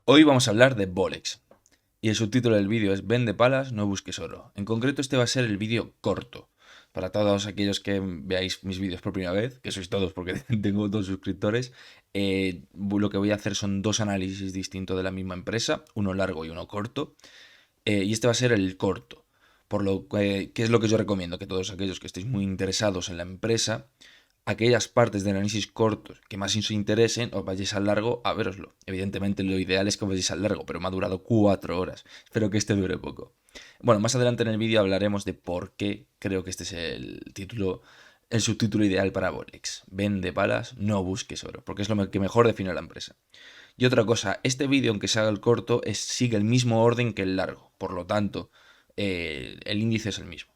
Hoy vamos a hablar de Bolex. Y el subtítulo del vídeo es Vende palas, no busques oro. En concreto este va a ser el vídeo corto. Para todos aquellos que veáis mis vídeos por primera vez, que sois todos porque tengo 2 suscriptores, lo que voy a hacer son 2 análisis distintos de la misma empresa, uno largo y uno corto. Y este va a ser el corto. Por lo que es lo que yo recomiendo, que todos aquellos que estéis muy interesados en la empresa, aquellas partes de análisis cortos que más os interesen, os vayáis al largo a veroslo. Evidentemente lo ideal es que os vayáis al largo, pero me ha durado 4 horas. Espero que este dure poco. Bueno, más adelante en el vídeo hablaremos de por qué creo que este es el subtítulo ideal para Bolex. Vende palas, no busques oro, porque es lo que mejor define a la empresa. Y otra cosa, este vídeo, aunque se haga el corto, sigue el mismo orden que el largo. Por lo tanto, el índice es el mismo.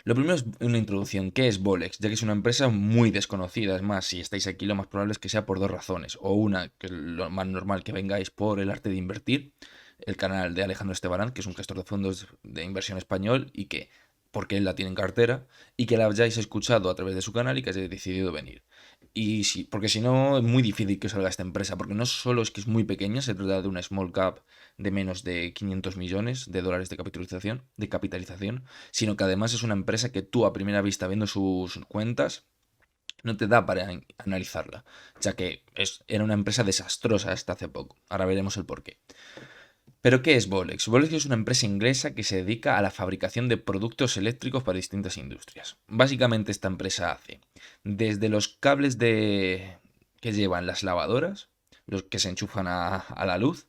Lo primero es una introducción. ¿Qué es Bolex? Ya que es una empresa muy desconocida. Es más, si estáis aquí, lo más probable es que sea por 2 razones. O una, que es lo más normal, que vengáis por el arte de invertir, el canal de Alejandro Estebarán, que es un gestor de fondos de inversión español y que, porque él la tiene en cartera, y que la hayáis escuchado a través de su canal y que hayáis decidido venir. Y sí, porque si no, es muy difícil que salga esta empresa, porque no solo es que es muy pequeña, se trata de una small cap de menos de 500 millones de dólares de capitalización, sino que además es una empresa que tú a primera vista viendo sus cuentas no te da para analizarla, ya que era una empresa desastrosa hasta hace poco. Ahora veremos el porqué. ¿Pero qué es Bolex? Bolex es una empresa inglesa que se dedica a la fabricación de productos eléctricos para distintas industrias. Básicamente esta empresa hace desde los cables que llevan las lavadoras, los que se enchufan a la luz,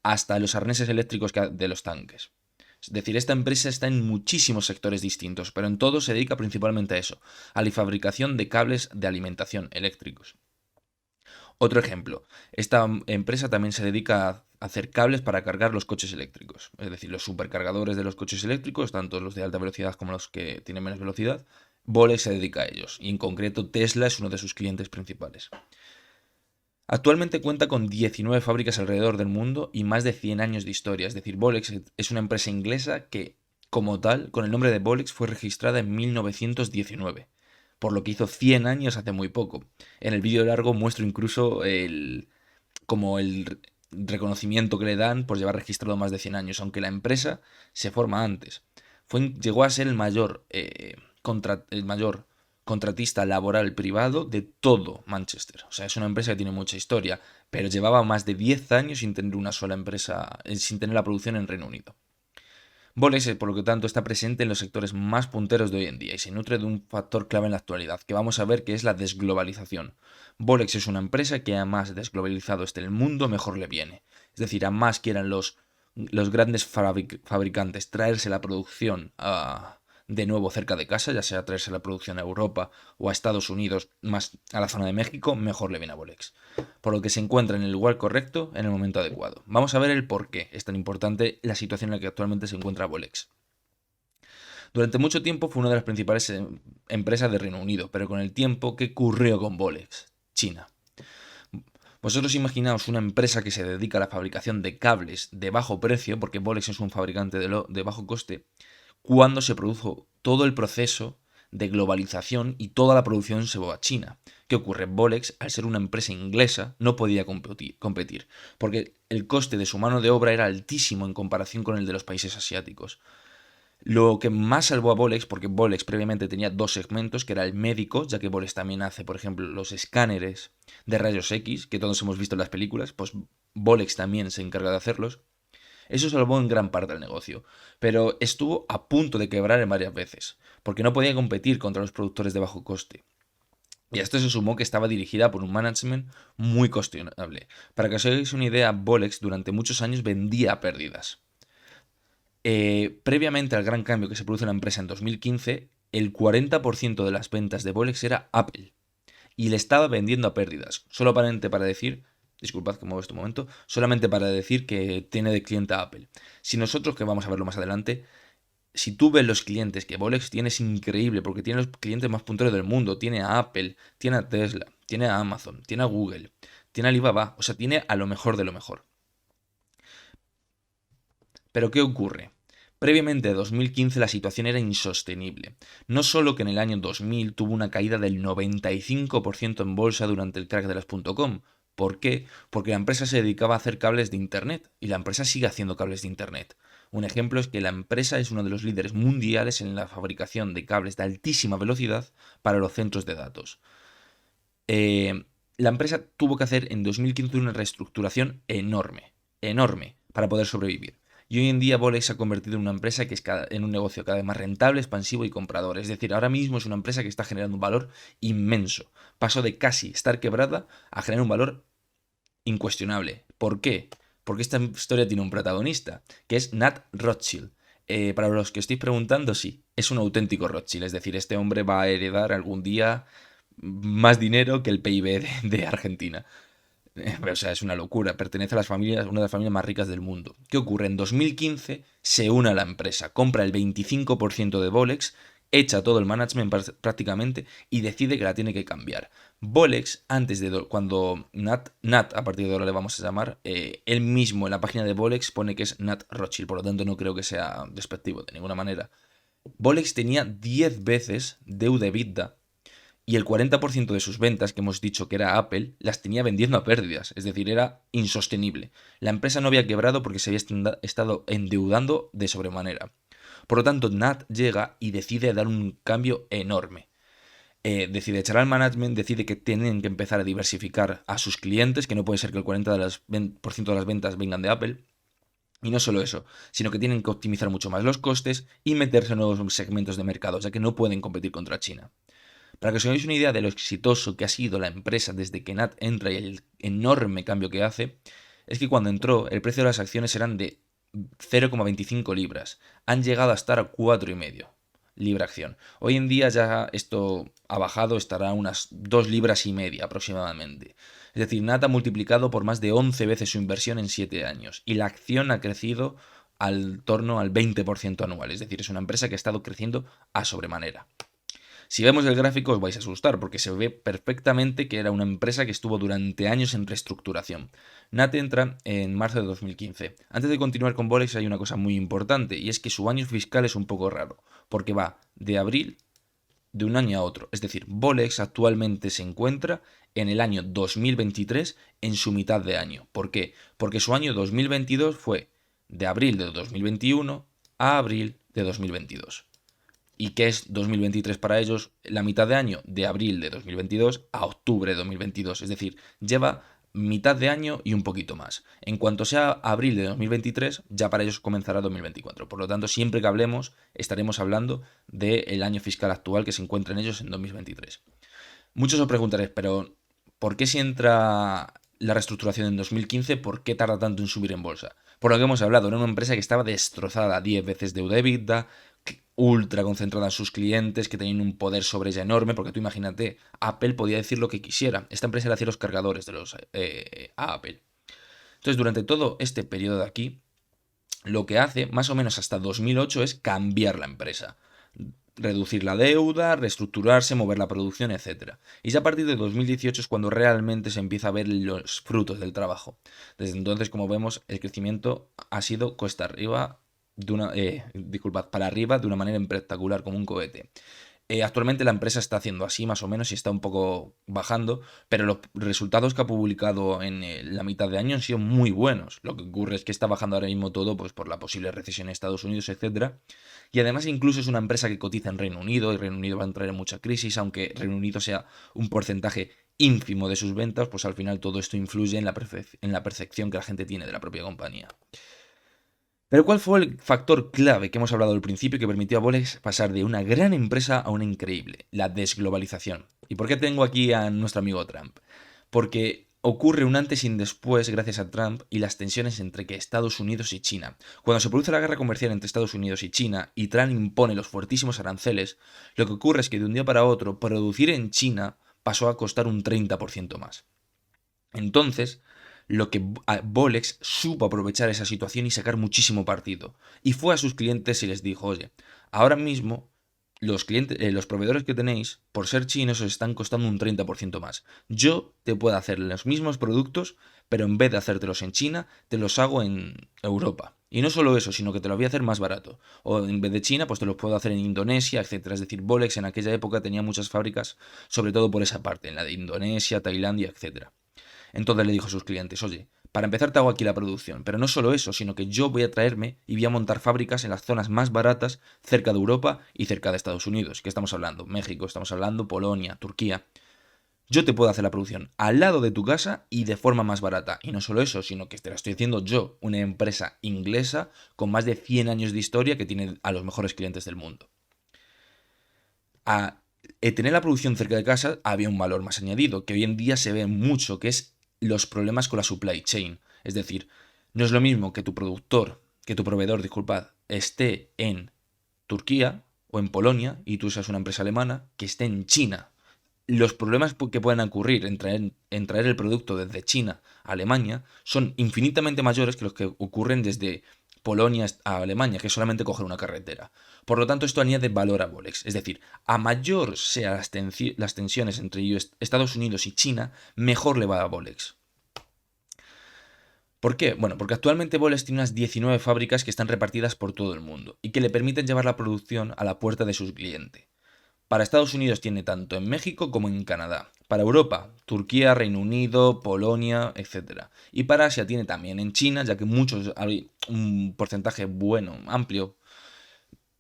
hasta los arneses eléctricos de los tanques. Es decir, esta empresa está en muchísimos sectores distintos, pero en todo se dedica principalmente a eso, a la fabricación de cables de alimentación eléctricos. Otro ejemplo, esta empresa también se dedica a hacer cables para cargar los coches eléctricos, es decir, los supercargadores de los coches eléctricos, tanto los de alta velocidad como los que tienen menos velocidad. Bolex se dedica a ellos, y en concreto Tesla es uno de sus clientes principales. Actualmente cuenta con 19 fábricas alrededor del mundo y más de 100 años de historia. Es decir, Bolex es una empresa inglesa que, como tal, con el nombre de Bolex fue registrada en 1919, por lo que hizo 100 años hace muy poco. En el vídeo largo muestro incluso como el reconocimiento que le dan por llevar registrado más de 100 años, aunque la empresa se forma antes. Llegó a ser el mayor contratista laboral privado de todo Manchester. O sea, es una empresa que tiene mucha historia, pero llevaba más de 10 años sin tener una sola empresa, sin tener la producción en Reino Unido. Bolex, por lo que tanto, está presente en los sectores más punteros de hoy en día y se nutre de un factor clave en la actualidad, que vamos a ver que es la desglobalización. Bolex es una empresa que a más desglobalizado esté el mundo, mejor le viene. Es decir, a más quieran los grandes fabricantes traerse la producción de nuevo cerca de casa, ya sea traerse la producción a Europa o a Estados Unidos, más a la zona de México, mejor le viene a Bolex. Por lo que se encuentra en el lugar correcto en el momento adecuado. Vamos a ver el por qué es tan importante la situación en la que actualmente se encuentra Bolex. Durante mucho tiempo fue una de las principales empresas de Reino Unido, pero con el tiempo, ¿qué ocurrió con Bolex? China. Vosotros imaginaos una empresa que se dedica a la fabricación de cables de bajo precio, porque Bolex es un fabricante de bajo coste, cuando se produjo todo el proceso de globalización y toda la producción se va a China. ¿Qué ocurre? Bolex, al ser una empresa inglesa, no podía competir, porque el coste de su mano de obra era altísimo en comparación con el de los países asiáticos. Lo que más salvó a Bolex, porque Bolex previamente tenía 2 segmentos, que era el médico, ya que Bolex también hace, por ejemplo, los escáneres de rayos X, que todos hemos visto en las películas, pues Bolex también se encarga de hacerlos. Eso salvó en gran parte el negocio, pero estuvo a punto de quebrar en varias veces, porque no podía competir contra los productores de bajo coste. Y a esto se sumó que estaba dirigida por un management muy cuestionable. Para que os hagáis una idea, Bolex durante muchos años vendía pérdidas. Previamente al gran cambio que se produce en la empresa en 2015, el 40% de las ventas de Bolex era Apple. Y le estaba vendiendo a pérdidas. Solamente para decir, disculpad que muevo este momento, solamente para decir que tiene de cliente a Apple. Si nosotros, que vamos a verlo más adelante, si tú ves los clientes que Bolex tiene, es increíble, porque tiene los clientes más punteros del mundo. Tiene a Apple, tiene a Tesla, tiene a Amazon, tiene a Google, tiene a Alibaba, o sea, tiene a lo mejor de lo mejor. Pero ¿qué ocurre? Previamente a 2015 la situación era insostenible. No solo que en el año 2000 tuvo una caída del 95% en bolsa durante el crack de las .com, ¿Por qué? Porque la empresa se dedicaba a hacer cables de Internet y la empresa sigue haciendo cables de Internet. Un ejemplo es que la empresa es uno de los líderes mundiales en la fabricación de cables de altísima velocidad para los centros de datos. Eh, la empresa tuvo que hacer en 2015 una reestructuración enorme, enorme, para poder sobrevivir. Y hoy en día Bolex se ha convertido en una empresa que es en un negocio cada vez más rentable, expansivo y comprador. Es decir, ahora mismo es una empresa que está generando un valor inmenso. Pasó de casi estar quebrada a generar un valor incuestionable. ¿Por qué? Porque esta historia tiene un protagonista, que es Nat Rothschild. Para los que estéis preguntando, sí, es un auténtico Rothschild. Es decir, este hombre va a heredar algún día más dinero que el PIB de Argentina. O sea, es una locura. Pertenece a las familias, una de las familias más ricas del mundo. ¿Qué ocurre? En 2015 se une a la empresa, compra el 25% de Bolex, echa todo el management prácticamente y decide que la tiene que cambiar. Bolex, antes de cuando Nat, a partir de ahora le vamos a llamar, él mismo en la página de Bolex pone que es Nat Rothschild, por lo tanto no creo que sea despectivo de ninguna manera. Bolex tenía 10 veces deuda EBITDA y el 40% de sus ventas, que hemos dicho que era Apple, las tenía vendiendo a pérdidas, es decir, era insostenible. La empresa no había quebrado porque se había estado endeudando de sobremanera. Por lo tanto, Nat llega y decide dar un cambio enorme. Decide echar al management, decide que tienen que empezar a diversificar a sus clientes, que no puede ser que el 40% de las ventas vengan de Apple. Y no solo eso, sino que tienen que optimizar mucho más los costes y meterse en nuevos segmentos de mercado, ya que no pueden competir contra China. Para que os hagáis una idea de lo exitoso que ha sido la empresa desde que Nat entra y el enorme cambio que hace, es que cuando entró el precio de las acciones eran de 0,25 libras. Han llegado a estar a 4,5 libra acción. Hoy en día ya esto ha bajado, estará a unas 2 libras y media aproximadamente. Es decir, Nat ha multiplicado por más de 11 veces su inversión en 7 años y la acción ha crecido al torno al 20% anual. Es decir, es una empresa que ha estado creciendo a sobremanera. Si vemos el gráfico os vais a asustar porque se ve perfectamente que era una empresa que estuvo durante años en reestructuración. Nat entra en marzo de 2015. Antes de continuar con Bolex hay una cosa muy importante y es que su año fiscal es un poco raro porque va de abril de un año a otro. Es decir, Bolex actualmente se encuentra en el año 2023 en su mitad de año. ¿Por qué? Porque su año 2022 fue de abril de 2021 a abril de 2022. ¿Y qué es 2023 para ellos? La mitad de año, de abril de 2022 a octubre de 2022. Es decir, lleva mitad de año y un poquito más. En cuanto sea abril de 2023, ya para ellos comenzará 2024. Por lo tanto, siempre que hablemos, estaremos hablando del año fiscal actual que se encuentran ellos en 2023. Muchos os preguntaréis, pero ¿por qué si entra la reestructuración en 2015, por qué tarda tanto en subir en bolsa? Por lo que hemos hablado, era una empresa que estaba destrozada, 10 veces deuda EBITDA, ultra concentrada en sus clientes, que tenían un poder sobre ella enorme, porque tú imagínate, Apple podía decir lo que quisiera. Esta empresa le hacía los cargadores a Apple. Entonces, durante todo este periodo de aquí, lo que hace, más o menos hasta 2008, es cambiar la empresa. Reducir la deuda, reestructurarse, mover la producción, etc. Y ya a partir de 2018 es cuando realmente se empieza a ver los frutos del trabajo. Desde entonces, como vemos, el crecimiento ha sido cuesta arriba para arriba de una manera espectacular, como un cohete. Actualmente la empresa está haciendo así más o menos y está un poco bajando, pero los resultados que ha publicado en la mitad de año han sido muy buenos. Lo que ocurre es que está bajando ahora mismo todo pues, por la posible recesión en Estados Unidos, etcétera. Y además incluso es una empresa que cotiza en Reino Unido y Reino Unido va a entrar en mucha crisis, aunque Reino Unido sea un porcentaje ínfimo de sus ventas, pues al final todo esto influye en la percepción que la gente tiene de la propia compañía. Pero ¿cuál fue el factor clave que hemos hablado al principio que permitió a Bolex pasar de una gran empresa a una increíble? La desglobalización. ¿Y por qué tengo aquí a nuestro amigo Trump? Porque ocurre un antes y un después gracias a Trump y las tensiones entre Estados Unidos y China. Cuando se produce la guerra comercial entre Estados Unidos y China y Trump impone los fuertísimos aranceles, lo que ocurre es que de un día para otro producir en China pasó a costar un 30% más. Entonces, lo que Bolex supo aprovechar esa situación y sacar muchísimo partido. Y fue a sus clientes y les dijo, oye, ahora mismo los proveedores que tenéis, por ser chinos, os están costando un 30% más. Yo te puedo hacer los mismos productos, pero en vez de hacértelos en China, te los hago en Europa. Y no solo eso, sino que te lo voy a hacer más barato. O en vez de China, pues te los puedo hacer en Indonesia, etcétera. Es decir, Bolex en aquella época tenía muchas fábricas, sobre todo por esa parte, en la de Indonesia, Tailandia, etcétera. Entonces le dijo a sus clientes, oye, para empezar te hago aquí la producción, pero no solo eso, sino que yo voy a traerme y voy a montar fábricas en las zonas más baratas cerca de Europa y cerca de Estados Unidos. ¿Qué estamos hablando? México, estamos hablando Polonia, Turquía. Yo te puedo hacer la producción al lado de tu casa y de forma más barata. Y no solo eso, sino que te la estoy haciendo yo, una empresa inglesa con más de 100 años de historia que tiene a los mejores clientes del mundo. A tener la producción cerca de casa había un valor más añadido, que hoy en día se ve mucho, que es los problemas con la supply chain. Es decir, no es lo mismo que que tu proveedor, disculpad, esté en Turquía o en Polonia y tú seas una empresa alemana, que esté en China. Los problemas que pueden ocurrir en traer el producto desde China a Alemania son infinitamente mayores que los que ocurren desde Polonia a Alemania, que es solamente coger una carretera. Por lo tanto, esto añade valor a Bolex. Es decir, a mayor sean las tensiones entre Estados Unidos y China, mejor le va a Bolex. ¿Por qué? Bueno, porque actualmente Bolex tiene unas 19 fábricas que están repartidas por todo el mundo y que le permiten llevar la producción a la puerta de sus clientes. Para Estados Unidos tiene tanto en México como en Canadá. Para Europa, Turquía, Reino Unido, Polonia, etc. Y para Asia tiene también en China, ya que hay un porcentaje bueno, amplio,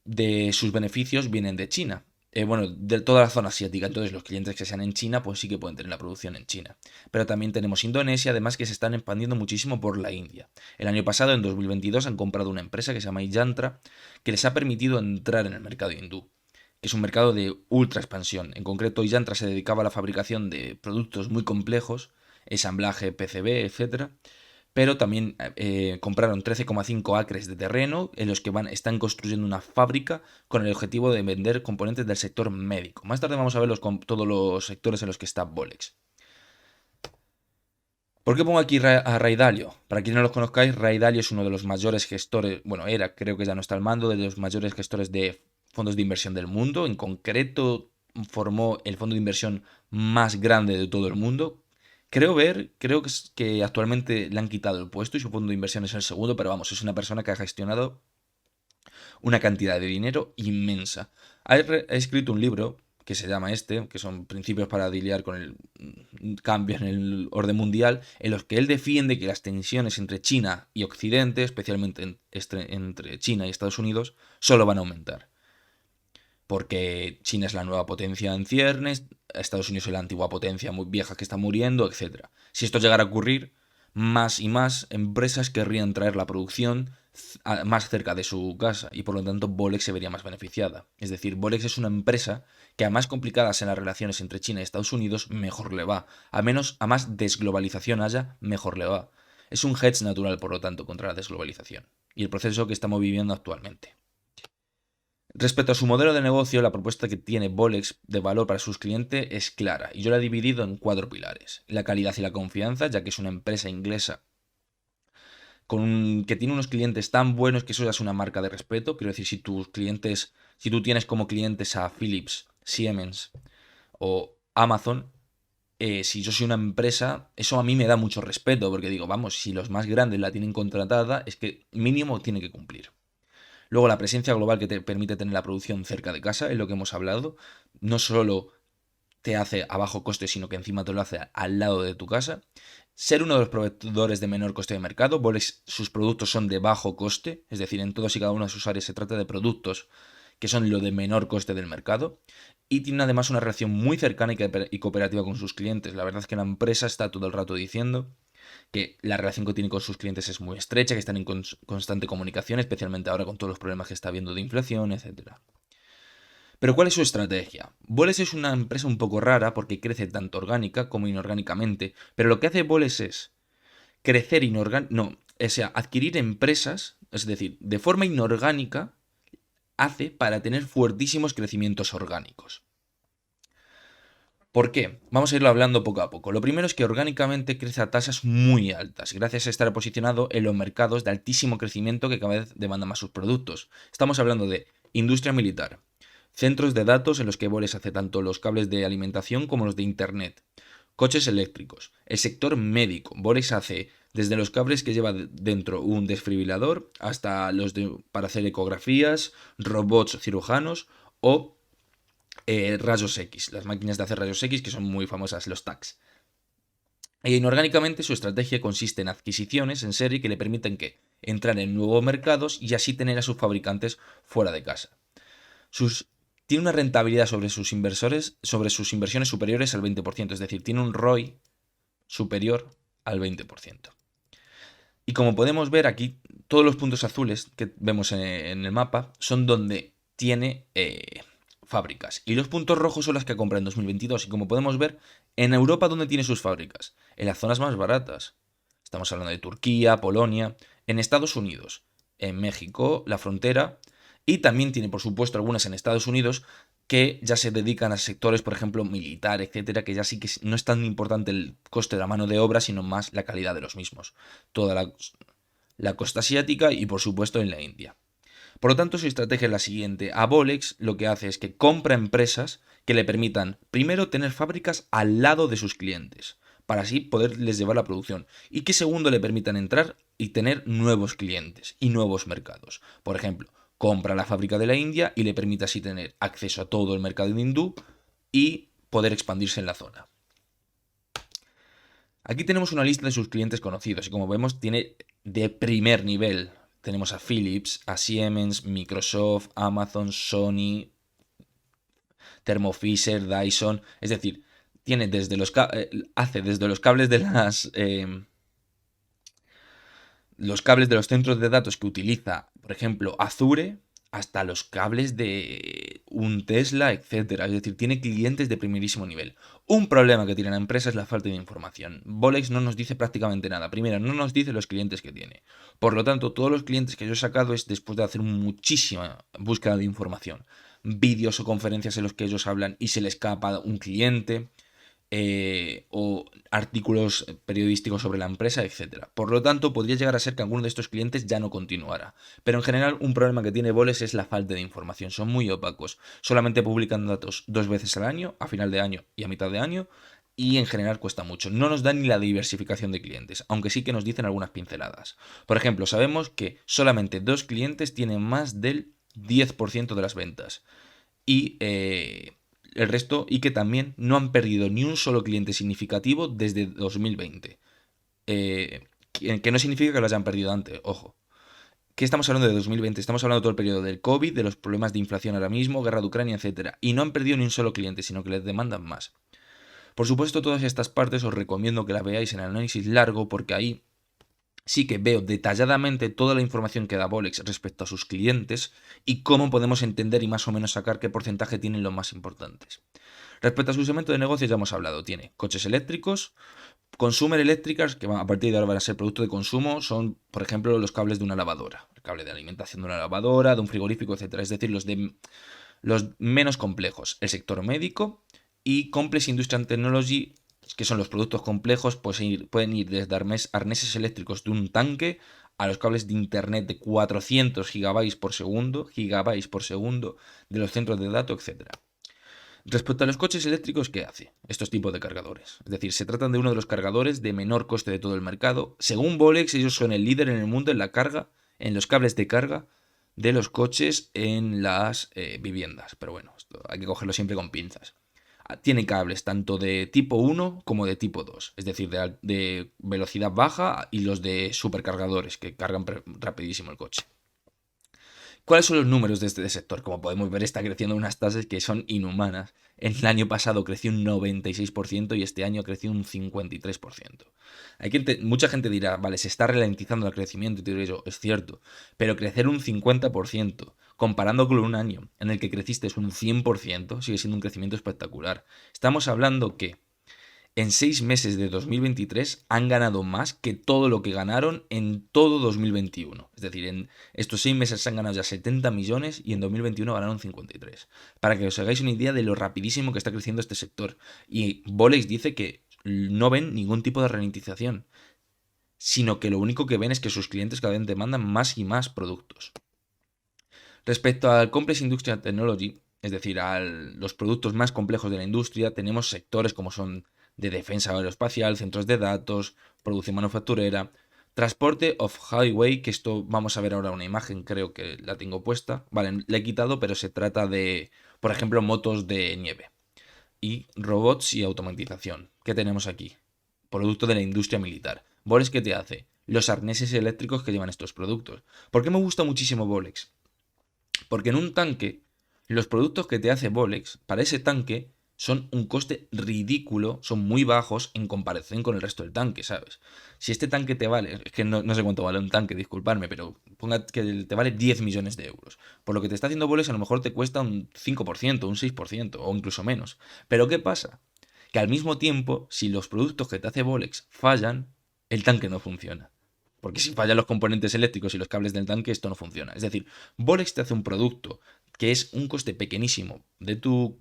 de sus beneficios vienen de China. Bueno, de toda la zona asiática. Entonces los clientes que sean en China, pues sí que pueden tener la producción en China. Pero también tenemos Indonesia, además que se están expandiendo muchísimo por la India. El año pasado, en 2022, han comprado una empresa que se llama Yantra, que les ha permitido entrar en el mercado hindú, que es un mercado de ultra expansión. En concreto, Yantra se dedicaba a la fabricación de productos muy complejos, ensamblaje PCB, etcétera, pero también compraron 13,5 acres de terreno en los que están construyendo una fábrica con el objetivo de vender componentes del sector médico. Más tarde vamos a ver todos los sectores en los que está Bolex. ¿Por qué pongo aquí a Ray Dalio? Para quienes no los conozcáis, Ray Dalio es uno de los mayores gestores, bueno, creo que ya no está al mando, de los mayores gestores de fondos de inversión del mundo. En concreto, formó el fondo de inversión más grande de todo el mundo. Creo que actualmente le han quitado el puesto y su fondo de inversión es el segundo, pero vamos, es una persona que ha gestionado una cantidad de dinero inmensa. Ha escrito un libro que se llama que son principios para lidiar con el cambio en el orden mundial, en los que él defiende que las tensiones entre China y Occidente, especialmente entre China y Estados Unidos, solo van a aumentar. Porque China es la nueva potencia en ciernes, Estados Unidos es la antigua potencia muy vieja que está muriendo, etc. Si esto llegara a ocurrir, más y más empresas querrían traer la producción más cerca de su casa y por lo tanto Bolex se vería más beneficiada. Es decir, Bolex es una empresa que a más complicadas en las relaciones entre China y Estados Unidos, mejor le va. A más desglobalización haya, mejor le va. Es un hedge natural, por lo tanto, contra la desglobalización y el proceso que estamos viviendo actualmente. Respecto a su modelo de negocio, la propuesta que tiene Bolex de valor para sus clientes es clara y yo la he dividido en 4 pilares. La calidad y la confianza, ya que es una empresa inglesa que tiene unos clientes tan buenos que eso ya es una marca de respeto. Quiero decir, si tú tienes como clientes a Philips, Siemens o Amazon, si yo soy una empresa, eso a mí me da mucho respeto porque digo, vamos, si los más grandes la tienen contratada, es que mínimo tiene que cumplir. Luego, la presencia global que te permite tener la producción cerca de casa, es lo que hemos hablado. No solo te hace a bajo coste, sino que encima te lo hace al lado de tu casa. Ser uno de los proveedores de menor coste de mercado. Sus productos son de bajo coste, es decir, en todos y cada una de sus áreas se trata de productos que son lo de menor coste del mercado. Y tiene además una relación muy cercana y cooperativa con sus clientes. La verdad es que la empresa está todo el rato diciendo que la relación que tiene con sus clientes es muy estrecha, que están en constante comunicación, especialmente ahora con todos los problemas que está habiendo de inflación, etc. Pero ¿cuál es su estrategia? Boles es una empresa un poco rara porque crece tanto orgánica como inorgánicamente, pero lo que hace Boles es crecer adquirir empresas, es decir, de forma inorgánica, hace para tener fuertísimos crecimientos orgánicos. ¿Por qué? Vamos a irlo hablando poco a poco. Lo primero es que orgánicamente crece a tasas muy altas, gracias a estar posicionado en los mercados de altísimo crecimiento que cada vez demandan más sus productos. Estamos hablando de industria militar, centros de datos en los que Boles hace tanto los cables de alimentación como los de internet, coches eléctricos, el sector médico. Boles hace desde los cables que lleva dentro un desfibrilador hasta para hacer ecografías, robots cirujanos o rayos X, las máquinas de hacer rayos X que son muy famosas, los TACs. E inorgánicamente su estrategia consiste en adquisiciones en serie que le permiten que entrar en nuevos mercados y así tener a sus fabricantes fuera de casa. Tiene una rentabilidad sobre sus inversores, sobre sus inversiones superiores al 20%, es decir, tiene un ROI superior al 20%. Y como podemos ver aquí, todos los puntos azules que vemos en el mapa son donde tiene fábricas. Y los puntos rojos son las que compra en 2022. Y como podemos ver, en Europa, ¿dónde tiene sus fábricas? En las zonas más baratas. Estamos hablando de Turquía, Polonia, en Estados Unidos, en México, la frontera. Y también tiene, por supuesto, algunas en Estados Unidos que ya se dedican a sectores, por ejemplo, militar, etcétera, que ya sí que no es tan importante el coste de la mano de obra, sino más la calidad de los mismos. Toda la costa asiática y, por supuesto, en la India. Por lo tanto, su estrategia es la siguiente. A Bolex lo que hace es que compra empresas que le permitan, primero, tener fábricas al lado de sus clientes, para así poderles llevar la producción. Y que segundo, le permitan entrar y tener nuevos clientes y nuevos mercados. Por ejemplo, compra la fábrica de la India y le permite así tener acceso a todo el mercado hindú y poder expandirse en la zona. Aquí tenemos una lista de sus clientes conocidos y como vemos tiene de primer nivel. Tenemos a Philips, a Siemens, Microsoft, Amazon, Sony, Thermo Fisher, Dyson. Es decir, tiene hace desde los cables de los cables de los centros de datos que utiliza, por ejemplo, Azure, hasta los cables de un Tesla, etcétera. Es decir, tiene clientes de primerísimo nivel. Un problema que tiene la empresa es la falta de información. Bolex no nos dice prácticamente nada. Primero, no nos dice los clientes que tiene. Por lo tanto, todos los clientes que yo he sacado es después de hacer muchísima búsqueda de información. Vídeos o conferencias en los que ellos hablan y se le escapa un cliente. O artículos periodísticos sobre la empresa, etcétera. Por lo tanto, podría llegar a ser que alguno de estos clientes ya no continuara. Pero en general, un problema que tiene Bolex es la falta de información. Son muy opacos. Solamente publican datos 2 veces al año, a final de año y a mitad de año. Y en general cuesta mucho. No nos dan ni la diversificación de clientes, aunque sí que nos dicen algunas pinceladas. Por ejemplo, sabemos que solamente 2 clientes tienen más del 10% de las ventas. Y el resto, y que también no han perdido ni un solo cliente significativo desde 2020. Que no significa que lo hayan perdido antes, ojo. ¿Qué estamos hablando de 2020? Estamos hablando de todo el periodo del COVID, de los problemas de inflación ahora mismo, guerra de Ucrania, etcétera. Y no han perdido ni un solo cliente, sino que les demandan más. Por supuesto, todas estas partes os recomiendo que las veáis en el análisis largo, porque ahí sí que veo detalladamente toda la información que da Bolex respecto a sus clientes y cómo podemos entender y más o menos sacar qué porcentaje tienen los más importantes. Respecto a su segmento de negocio ya hemos hablado, tiene coches eléctricos, consumer eléctricas, que a partir de ahora van a ser producto de consumo, son por ejemplo los cables de una lavadora, el cable de alimentación de una lavadora, de un frigorífico, etcétera, es decir, los menos complejos, el sector médico y Complex Industrial Technology, que son los productos complejos, pues pueden ir desde arneses eléctricos de un tanque a los cables de internet de 400 gigabytes por segundo de los centros de datos, etcétera. Respecto a los coches eléctricos, ¿qué hace estos tipos de cargadores? Es decir, se tratan de uno de los cargadores de menor coste de todo el mercado. Según Bolex, ellos son el líder en el mundo en la carga, en los cables de carga de los coches en las viviendas. Pero bueno, esto hay que cogerlo siempre con pinzas. Tiene cables tanto de tipo 1 como de tipo 2, es decir, de velocidad baja y los de supercargadores que cargan rapidísimo el coche. ¿Cuáles son los números de este sector? Como podemos ver, está creciendo unas tasas que son inhumanas. El año pasado creció un 96% y este año creció un 53%. Mucha gente dirá, vale, se está ralentizando el crecimiento y todo eso, es cierto, pero crecer un 50%, comparando con un año en el que creciste un 100%, sigue siendo un crecimiento espectacular. Estamos hablando que en 6 meses de 2023 han ganado más que todo lo que ganaron en todo 2021. Es decir, en estos 6 meses se han ganado ya 70 millones y en 2021 ganaron 53. Para que os hagáis una idea de lo rapidísimo que está creciendo este sector. Y Bolex dice que no ven ningún tipo de ralentización, sino que lo único que ven es que sus clientes cada vez demandan más y más productos. Respecto al Complex Industrial Technology, es decir, a los productos más complejos de la industria, tenemos sectores como son de defensa aeroespacial, centros de datos, producción manufacturera, transporte off-highway, que esto vamos a ver ahora una imagen, creo que la tengo puesta. Vale, la he quitado, pero se trata de, por ejemplo, motos de nieve. Y robots y automatización. ¿Qué tenemos aquí? producto de la industria militar. ¿Bolex qué te hace? Los arneses eléctricos que llevan estos productos. ¿Por qué me gusta muchísimo Bolex? Porque en un tanque, los productos que te hace Bolex para ese tanque son un coste ridículo, son muy bajos en comparación con el resto del tanque, ¿sabes? Si este tanque te vale, es que no sé cuánto vale un tanque, disculparme, pero ponga que te vale 10 millones de euros. Por lo que te está haciendo Bolex a lo mejor te cuesta un 5%, un 6% o incluso menos. Pero ¿qué pasa? Que al mismo tiempo, si los productos que te hace Bolex fallan, el tanque no funciona. Porque si fallan los componentes eléctricos y los cables del tanque, esto no funciona. Es decir, Bolex te hace un producto que es un coste pequeñísimo de tu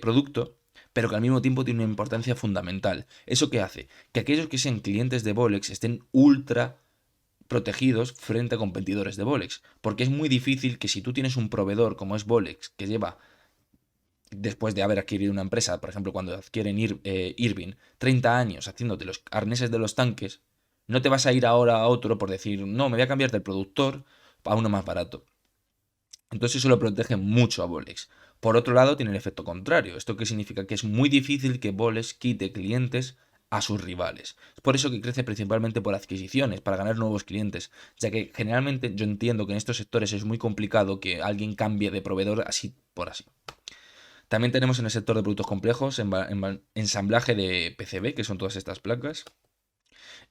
producto, pero que al mismo tiempo tiene una importancia fundamental. ¿Eso qué hace? Que aquellos que sean clientes de Bolex estén ultra protegidos frente a competidores de Bolex. Porque es muy difícil que si tú tienes un proveedor como es Bolex, que lleva, después de haber adquirido una empresa, por ejemplo, cuando adquieren Irving, 30 años haciéndote los arneses de los tanques, no te vas a ir ahora a otro por decir, no, me voy a cambiar del productor a uno más barato. Entonces eso lo protege mucho a Bolex. Por otro lado, tiene el efecto contrario. ¿Esto qué significa? Que es muy difícil que Bolex quite clientes a sus rivales. Es por eso que crece principalmente por adquisiciones, para ganar nuevos clientes, ya que generalmente yo entiendo que en estos sectores es muy complicado que alguien cambie de proveedor así por así. También tenemos en el sector de productos complejos, ensamblaje de PCB, que son todas estas placas.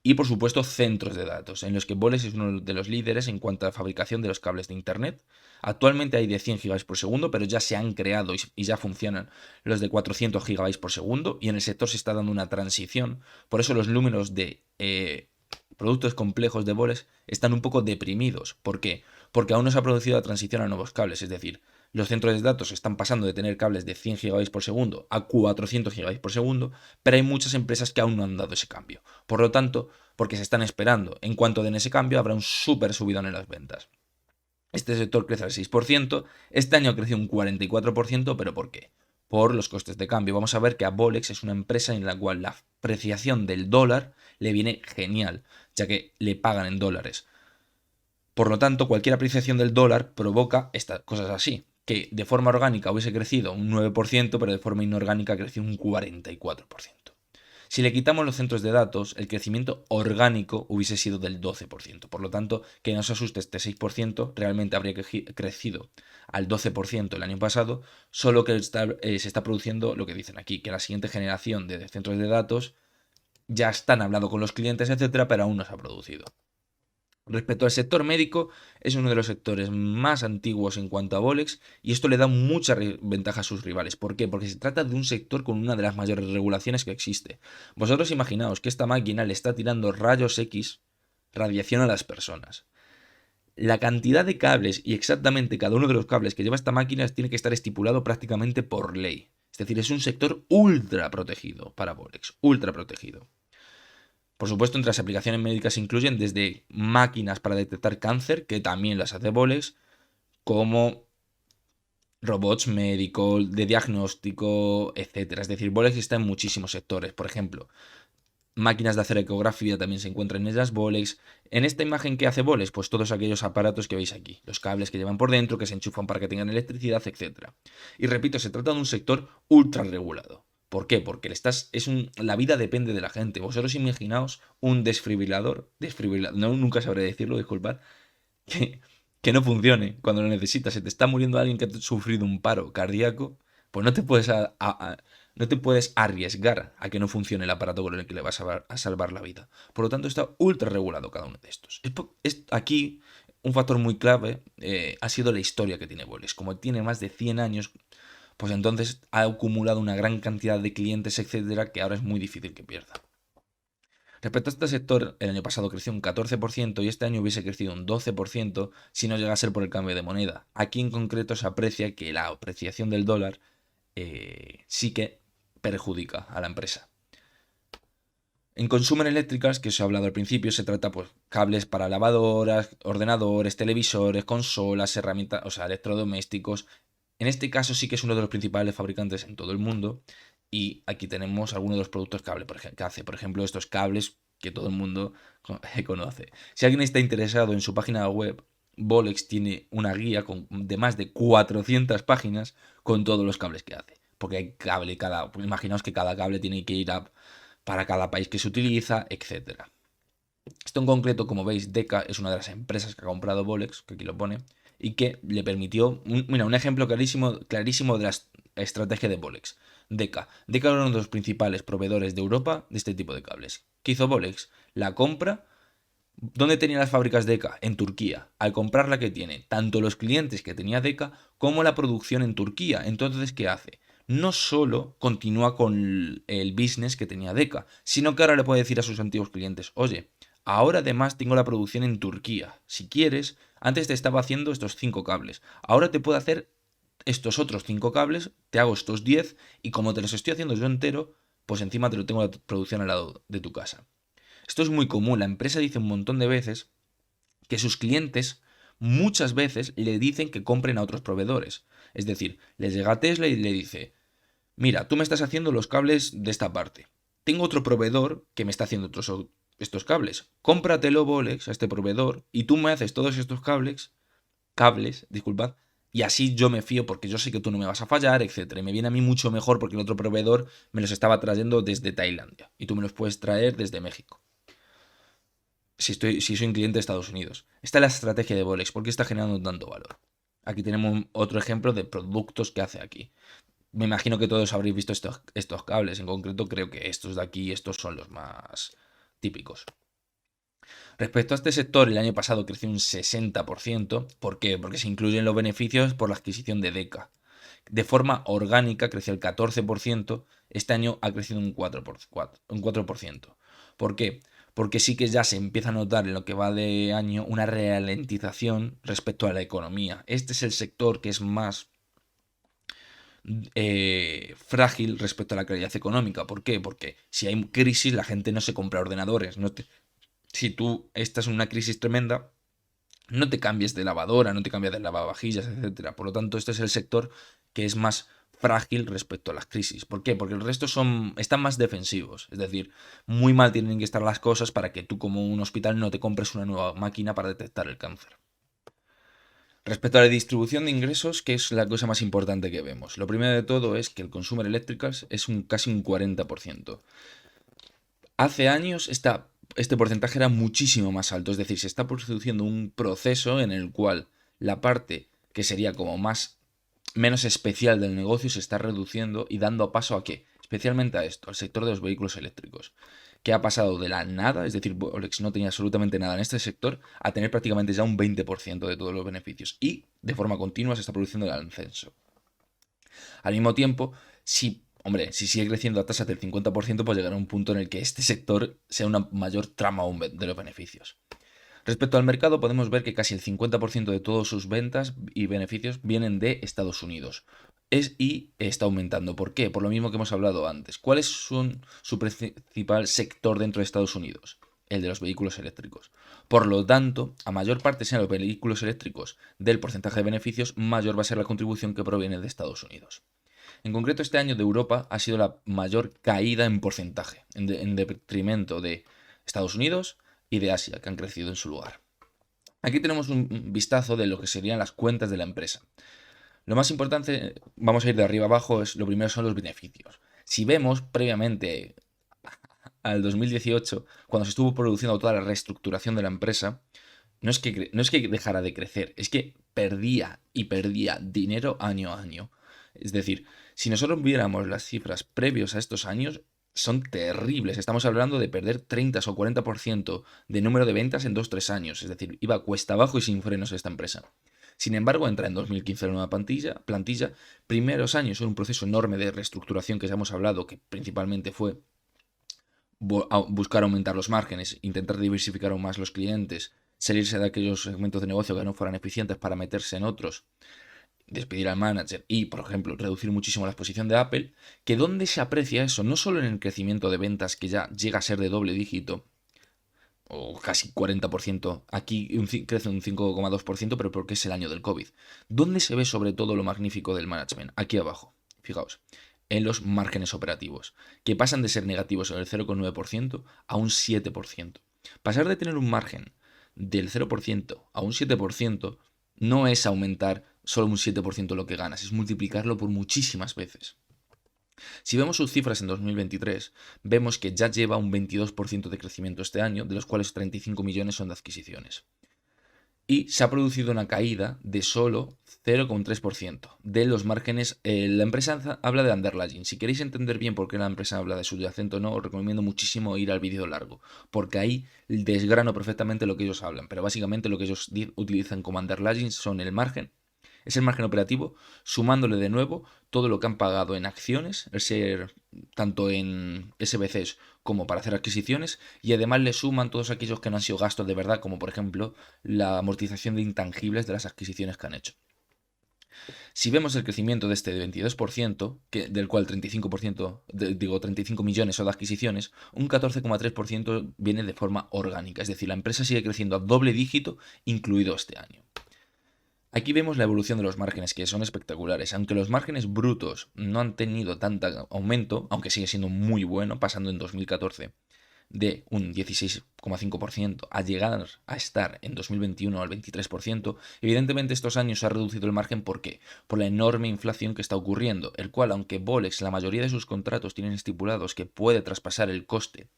Y por supuesto centros de datos, en los que Bolex es uno de los líderes en cuanto a la fabricación de los cables de Internet. Actualmente hay de 100 GB por segundo, pero ya se han creado y ya funcionan los de 400 GB por segundo, y en el sector se está dando una transición. Por eso los números de productos complejos de Bolex están un poco deprimidos. ¿Por qué? Porque aún no se ha producido la transición a nuevos cables, es decir, los centros de datos están pasando de tener cables de 100 GB por segundo a 400 GB por segundo, pero hay muchas empresas que aún no han dado ese cambio. Por lo tanto, porque se están esperando, en cuanto den ese cambio, habrá un súper subidón en las ventas. Este sector crece al 6%, este año creció un 44%, pero ¿por qué? Por los costes de cambio. Vamos a ver que a Bolex es una empresa en la cual la apreciación del dólar le viene genial, ya que le pagan en dólares. Por lo tanto, cualquier apreciación del dólar provoca estas cosas así, que de forma orgánica hubiese crecido un 9%, pero de forma inorgánica creció un 44%. Si le quitamos los centros de datos, el crecimiento orgánico hubiese sido del 12%. Por lo tanto, que no se asuste este 6%, realmente habría crecido al 12% el año pasado, solo que se está produciendo lo que dicen aquí, que la siguiente generación de centros de datos ya están hablando con los clientes, etcétera, pero aún no se ha producido. Respecto al sector médico, es uno de los sectores más antiguos en cuanto a Bolex y esto le da mucha ventaja a sus rivales. ¿Por qué? Porque se trata de un sector con una de las mayores regulaciones que existe. Vosotros imaginaos que esta máquina le está tirando rayos X, radiación a las personas. La cantidad de cables y exactamente cada uno de los cables que lleva esta máquina tiene que estar estipulado prácticamente por ley. Es decir, es un sector ultra protegido para Bolex, ultra protegido. Por supuesto, entre las aplicaciones médicas se incluyen desde máquinas para detectar cáncer, que también las hace Bolex, como robots médicos, de diagnóstico, etcétera. Es decir, Bolex está en muchísimos sectores. Por ejemplo, máquinas de hacer ecografía también se encuentran en ellas Bolex. En esta imagen que hace Bolex, pues todos aquellos aparatos que veis aquí, los cables que llevan por dentro, que se enchufan para que tengan electricidad, etcétera. Y repito, se trata de un sector ultra regulado. ¿Por qué? Porque la vida depende de la gente. Vosotros imaginaos un desfibrilador, no, nunca sabré decirlo, disculpad, que, que no funcione cuando lo necesitas. Se te está muriendo alguien que ha sufrido un paro cardíaco, pues no te puedes arriesgar a que no funcione el aparato con el que le vas a salvar la vida. Por lo tanto, está ultra regulado cada uno de estos. Aquí un factor muy clave ha sido la historia que tiene Bolex. Como tiene más de 100 años, pues entonces ha acumulado una gran cantidad de clientes, etcétera, que ahora es muy difícil que pierda. Respecto a este sector, el año pasado creció un 14% y este año hubiese crecido un 12% si no llega a ser por el cambio de moneda. Aquí en concreto se aprecia que la apreciación del dólar sí que perjudica a la empresa. En Consumer Electricals, que os he hablado al principio, se trata pues cables para lavadoras, ordenadores, televisores, consolas, herramientas, o sea, electrodomésticos. En este caso sí que es uno de los principales fabricantes en todo el mundo y aquí tenemos algunos de los productos que hace, por ejemplo, estos cables que todo el mundo conoce. Si alguien está interesado en su página web, Bolex tiene una guía de más de 400 páginas con todos los cables que hace. Porque hay cable, imaginaos que cada cable tiene que ir para cada país que se utiliza, etcétera. Esto en concreto, como veis, DECA es una de las empresas que ha comprado Bolex, que aquí lo pone, y que le permitió, mira, un ejemplo clarísimo de la estrategia de Bolex. DECA. DECA era uno de los principales proveedores de Europa de este tipo de cables. ¿Qué hizo Bolex? La compra. ¿Dónde tenía las fábricas DECA? En Turquía. Al comprar la que tiene, tanto los clientes que tenía DECA como la producción en Turquía. Entonces, ¿qué hace? No solo continúa con el business que tenía DECA, sino que ahora le puede decir a sus antiguos clientes, oye, ahora además tengo la producción en Turquía. Si quieres, antes te estaba haciendo estos 5 cables. Ahora te puedo hacer estos otros 5 cables, te hago estos 10 y como te los estoy haciendo yo entero, pues encima te lo tengo la producción al lado de tu casa. Esto es muy común. La empresa dice un montón de veces que sus clientes muchas veces le dicen que compren a otros proveedores. Es decir, les llega a Tesla y le dice, mira, tú me estás haciendo los cables de esta parte. Tengo otro proveedor que me está haciendo estos cables. Cómpratelo, Bolex, a este proveedor, y tú me haces todos estos disculpad, y así yo me fío porque yo sé que tú no me vas a fallar, etcétera. Y me viene a mí mucho mejor porque el otro proveedor me los estaba trayendo desde Tailandia y tú me los puedes traer desde México. Si soy un cliente de Estados Unidos. Esta es la estrategia de Bolex. ¿Por qué está generando tanto valor? Aquí tenemos otro ejemplo de productos que hace aquí. Me imagino que todos habréis visto estos cables. En concreto, creo que estos de aquí, estos son los más típicos. Respecto a este sector, el año pasado creció un 60%. ¿Por qué? Porque se incluyen los beneficios por la adquisición de DECA. De forma orgánica creció el 14%. Este año ha crecido un 4%. ¿Por qué? Porque sí que ya se empieza a notar en lo que va de año una ralentización respecto a la economía. Este es el sector que es más frágil respecto a la calidad económica. ¿Por qué? Porque si hay crisis la gente no se compra ordenadores. Si tú estás en una crisis tremenda, no te cambies de lavadora, no te cambies de lavavajillas, etcétera. Por lo tanto, este es el sector que es más frágil respecto a las crisis. ¿Por qué? Porque el resto están más defensivos. Es decir, muy mal tienen que estar las cosas para que tú como un hospital no te compres una nueva máquina para detectar el cáncer. Respecto a la distribución de ingresos, ¿qué es la cosa más importante que vemos? Lo primero de todo es que el Consumer Electricals es casi un 40%. Hace años este porcentaje era muchísimo más alto, es decir, se está produciendo un proceso en el cual la parte que sería como menos especial del negocio se está reduciendo y dando paso a qué, especialmente a esto, al sector de los vehículos eléctricos, que ha pasado de la nada, es decir, Bolex no tenía absolutamente nada en este sector, a tener prácticamente ya un 20% de todos los beneficios y de forma continua se está produciendo el ascenso. Al mismo tiempo, si sigue creciendo a tasas del 50%, pues llegará a un punto en el que este sector sea una mayor trama aún de los beneficios. Respecto al mercado, podemos ver que casi el 50% de todas sus ventas y beneficios vienen de Estados Unidos. Y está aumentando. ¿Por qué? Por lo mismo que hemos hablado antes. ¿Cuál es su principal sector dentro de Estados Unidos? El de los vehículos eléctricos. Por lo tanto, a mayor parte sean los vehículos eléctricos del porcentaje de beneficios, mayor va a ser la contribución que proviene de Estados Unidos. En concreto, este año de Europa ha sido la mayor caída en porcentaje, en detrimento de Estados Unidos y de Asia, que han crecido en su lugar. Aquí tenemos un vistazo de lo que serían las cuentas de la empresa. Lo más importante, vamos a ir de arriba abajo, lo primero son los beneficios. Si vemos previamente al 2018, cuando se estuvo produciendo toda la reestructuración de la empresa, no es que dejara de crecer, es que perdía y perdía dinero año a año. Es decir, si nosotros viéramos las cifras previos a estos años, son terribles. Estamos hablando de perder 30 o 40% de número de ventas en 2-3 años. Es decir, iba cuesta abajo y sin frenos esta empresa. Sin embargo, entra en 2015 la nueva plantilla. Primeros años en un proceso enorme de reestructuración que ya hemos hablado, que principalmente fue buscar aumentar los márgenes, intentar diversificar aún más los clientes, salirse de aquellos segmentos de negocio que no fueran eficientes para meterse en otros, despedir al manager y, por ejemplo, reducir muchísimo la exposición de Apple, que donde se aprecia eso, no solo en el crecimiento de ventas que ya llega a ser de doble dígito, o casi 40%, aquí crece un 5,2%, pero porque es el año del COVID. ¿Dónde se ve sobre todo lo magnífico del management? Aquí abajo, fijaos, en los márgenes operativos, que pasan de ser negativos en el 0,9% a un 7%. Pasar de tener un margen del 0% a un 7% no es aumentar solo un 7% lo que ganas, es multiplicarlo por muchísimas veces. Si vemos sus cifras en 2023, vemos que ya lleva un 22% de crecimiento este año, de los cuales 35 millones son de adquisiciones. Y se ha producido una caída de solo 0,3% de los márgenes. La empresa habla de underlying. Si queréis entender bien por qué la empresa habla de subyacente o no, os recomiendo muchísimo ir al vídeo largo, porque ahí desgrano perfectamente lo que ellos hablan. Pero básicamente lo que ellos utilizan como underlying son el margen. Es el margen operativo, sumándole de nuevo todo lo que han pagado en acciones, tanto en SBCs como para hacer adquisiciones, y además le suman todos aquellos que no han sido gastos de verdad, como por ejemplo la amortización de intangibles de las adquisiciones que han hecho. Si vemos el crecimiento de este de 22%, del cual 35%, 35 millones son de adquisiciones, un 14,3% viene de forma orgánica, es decir, la empresa sigue creciendo a doble dígito, incluido este año. Aquí vemos la evolución de los márgenes, que son espectaculares. Aunque los márgenes brutos no han tenido tanto aumento, aunque sigue siendo muy bueno, pasando en 2014 de un 16,5% a llegar a estar en 2021 al 23%, evidentemente estos años se ha reducido el margen. ¿Por qué? Por la enorme inflación que está ocurriendo, el cual, aunque Volex, la mayoría de sus contratos tienen estipulados que puede traspasar el coste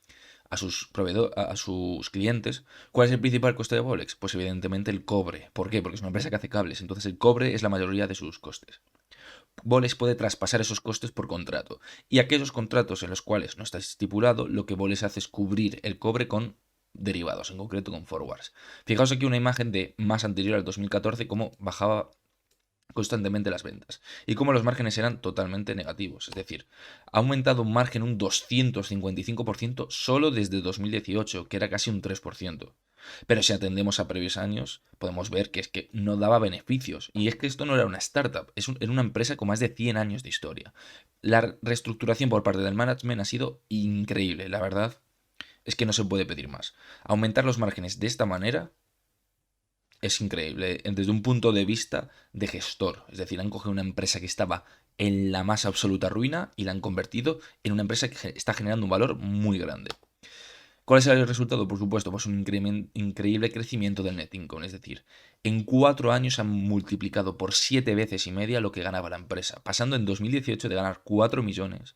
a sus a sus clientes. ¿Cuál es el principal coste de Volex? Pues evidentemente el cobre. ¿Por qué? Porque es una empresa que hace cables, entonces el cobre es la mayoría de sus costes. Volex puede traspasar esos costes por contrato, y aquellos contratos en los cuales no está estipulado, lo que Volex hace es cubrir el cobre con derivados, en concreto con forwards. Fijaos aquí una imagen de más anterior al 2014, cómo bajaba constantemente las ventas y cómo los márgenes eran totalmente negativos. Es decir, ha aumentado un margen un 255% solo desde 2018, que era casi un 3%. Pero si atendemos a previos años, podemos ver que es que no daba beneficios. Y es que esto no era una startup, era una empresa con más de 100 años de historia. La reestructuración por parte del management ha sido increíble, la verdad es que no se puede pedir más. Aumentar los márgenes de esta manera es increíble desde un punto de vista de gestor. Es decir, han cogido una empresa que estaba en la más absoluta ruina y la han convertido en una empresa que está generando un valor muy grande. ¿Cuál es el resultado? Por supuesto, pues un increíble crecimiento del net income. Es decir, en 4 años han multiplicado por 7 veces y media lo que ganaba la empresa, pasando en 2018 de ganar 4 millones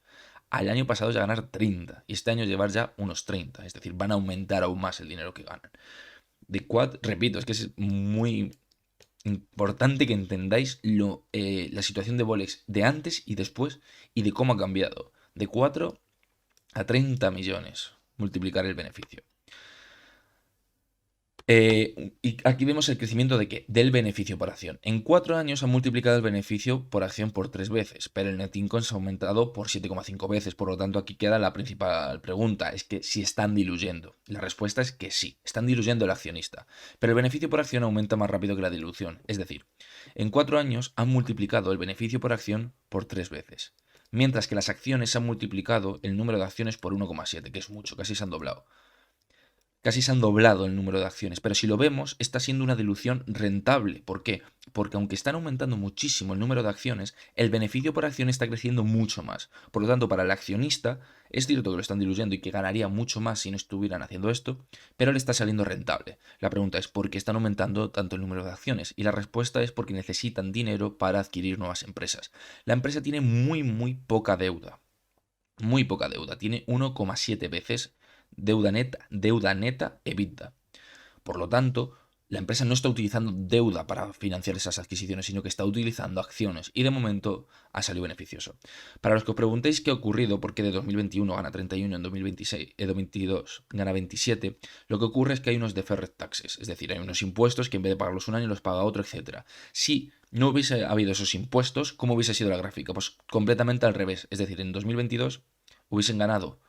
al año pasado de ganar 30 y este año llevar ya unos 30. Es decir, van a aumentar aún más el dinero que ganan. Repito, es que es muy importante que entendáis la situación de Volex de antes y después y de cómo ha cambiado. De 4 a 30 millones multiplicar el beneficio. Y aquí vemos el crecimiento de ¿qué? Del beneficio por acción. En 4 años han multiplicado el beneficio por acción por 3 veces, pero el net income se ha aumentado por 7,5 veces. Por lo tanto, aquí queda la principal pregunta, es que si están diluyendo. La respuesta es que sí, están diluyendo el accionista. Pero el beneficio por acción aumenta más rápido que la dilución. Es decir, en 4 años han multiplicado el beneficio por acción por 3 veces. Mientras que las acciones han multiplicado el número de acciones por 1,7, que es mucho, casi se han doblado. Casi se han doblado el número de acciones, pero si lo vemos, está siendo una dilución rentable. ¿Por qué? Porque aunque están aumentando muchísimo el número de acciones, el beneficio por acción está creciendo mucho más. Por lo tanto, para el accionista, es cierto que lo están diluyendo y que ganaría mucho más si no estuvieran haciendo esto, pero le está saliendo rentable. La pregunta es, ¿por qué están aumentando tanto el número de acciones? Y la respuesta es porque necesitan dinero para adquirir nuevas empresas. La empresa tiene muy poca deuda. Muy poca deuda. Tiene 1,7 veces deuda neta EBITDA. Por lo tanto, la empresa no está utilizando deuda para financiar esas adquisiciones, sino que está utilizando acciones y de momento ha salido beneficioso. Para los que os preguntéis qué ha ocurrido, por qué de 2021 gana 31 en 2022 gana 27, lo que ocurre es que hay unos deferred taxes, es decir, hay unos impuestos que en vez de pagarlos un año los paga otro, etc. Si no hubiese habido esos impuestos, ¿cómo hubiese sido la gráfica? Pues completamente al revés, es decir, en 2022 hubiesen ganado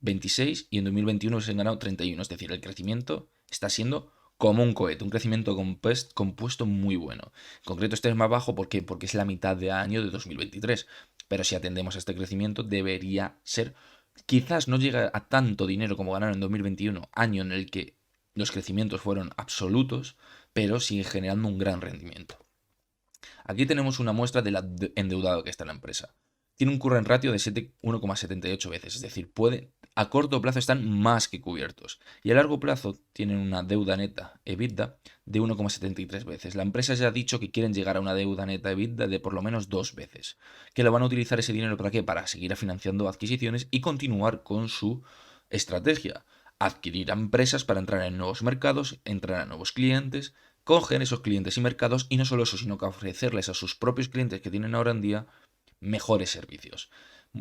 26 y en 2021 se han ganado 31. Es decir, el crecimiento está siendo como un cohete, un crecimiento compuesto muy bueno. En concreto, este es más bajo, ¿por qué? Porque es la mitad de año de 2023. Pero si atendemos a este crecimiento, debería ser. Quizás no llega a tanto dinero como ganaron en 2021, año en el que los crecimientos fueron absolutos, pero sigue generando un gran rendimiento. Aquí tenemos una muestra de la endeudado que está la empresa. Tiene un current ratio de 1,78 veces, es decir, puede a corto plazo están más que cubiertos y a largo plazo tienen una deuda neta EBITDA de 1,73 veces. La empresa ya ha dicho que quieren llegar a una deuda neta EBITDA de por lo menos 2 veces, que lo van a utilizar ese dinero para qué, para seguir financiando adquisiciones y continuar con su estrategia. Adquirir empresas para entrar en nuevos mercados, entrar a nuevos clientes, coger esos clientes y mercados y no solo eso, sino que ofrecerles a sus propios clientes que tienen ahora en día mejores servicios.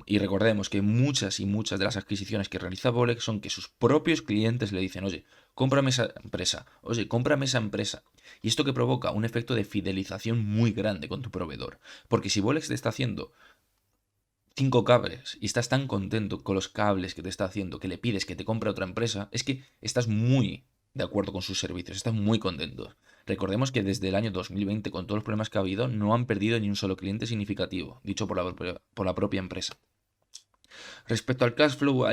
Y recordemos que muchas y muchas de las adquisiciones que realiza Bolex son que sus propios clientes le dicen, oye, cómprame esa empresa, oye, cómprame esa empresa. Y esto que provoca un efecto de fidelización muy grande con tu proveedor. Porque si Bolex te está haciendo 5 cables y estás tan contento con los cables que te está haciendo que le pides que te compre otra empresa, es que estás muy de acuerdo con sus servicios, estás muy contento. Recordemos que desde el año 2020, con todos los problemas que ha habido, no han perdido ni un solo cliente significativo, dicho por la propia empresa. Respecto al cash flow,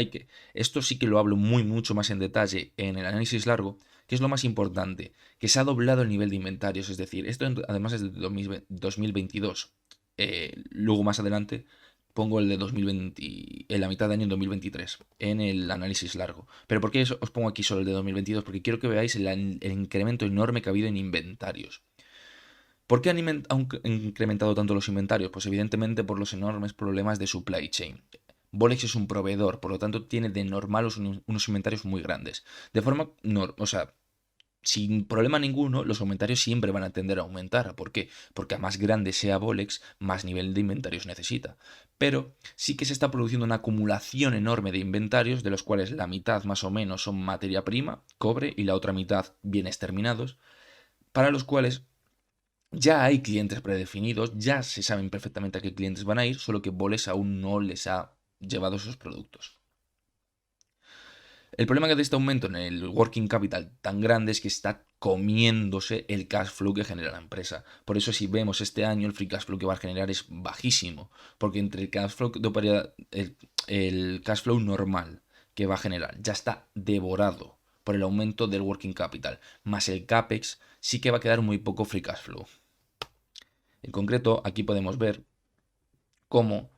esto sí que lo hablo mucho más en detalle en el análisis largo, que es lo más importante, que se ha doblado el nivel de inventarios, es decir, esto además es de 2022. Luego más adelante pongo el de 2020, en la mitad de año 2023, en el análisis largo. Pero ¿por qué os pongo aquí solo el de 2022? Porque quiero que veáis el incremento enorme que ha habido en inventarios. ¿Por qué han incrementado tanto los inventarios? Pues evidentemente por los enormes problemas de supply chain. Bolex es un proveedor, por lo tanto tiene de normal unos inventarios muy grandes. De forma, o sea, sin problema ninguno, los inventarios siempre van a tender a aumentar. ¿Por qué? Porque a más grande sea Bolex, más nivel de inventarios necesita. Pero sí que se está produciendo una acumulación enorme de inventarios, de los cuales la mitad más o menos son materia prima, cobre, y la otra mitad bienes terminados, para los cuales ya hay clientes predefinidos, ya se saben perfectamente a qué clientes van a ir, solo que Bolex aún no les ha llevado esos productos. El problema de este aumento en el working capital tan grande es que está comiéndose el cash flow que genera la empresa. Por eso si vemos este año el free cash flow que va a generar es bajísimo, porque entre el cash flow el cash flow normal que va a generar ya está devorado por el aumento del working capital, más el capex sí que va a quedar muy poco free cash flow. En concreto, aquí podemos ver cómo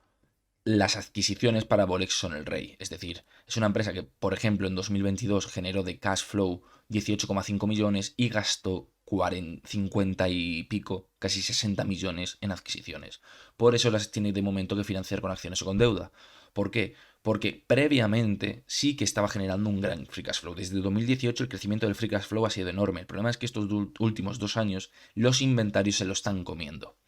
las adquisiciones para Bolex son el rey. Es decir, es una empresa que, por ejemplo, en 2022 generó de cash flow 18,5 millones y gastó 50 y pico, casi 60 millones en adquisiciones. Por eso las tiene de momento que financiar con acciones o con deuda. ¿Por qué? Porque previamente sí que estaba generando un gran free cash flow. Desde 2018 el crecimiento del free cash flow ha sido enorme. El problema es que estos últimos 2 años los inventarios se lo están comiendo.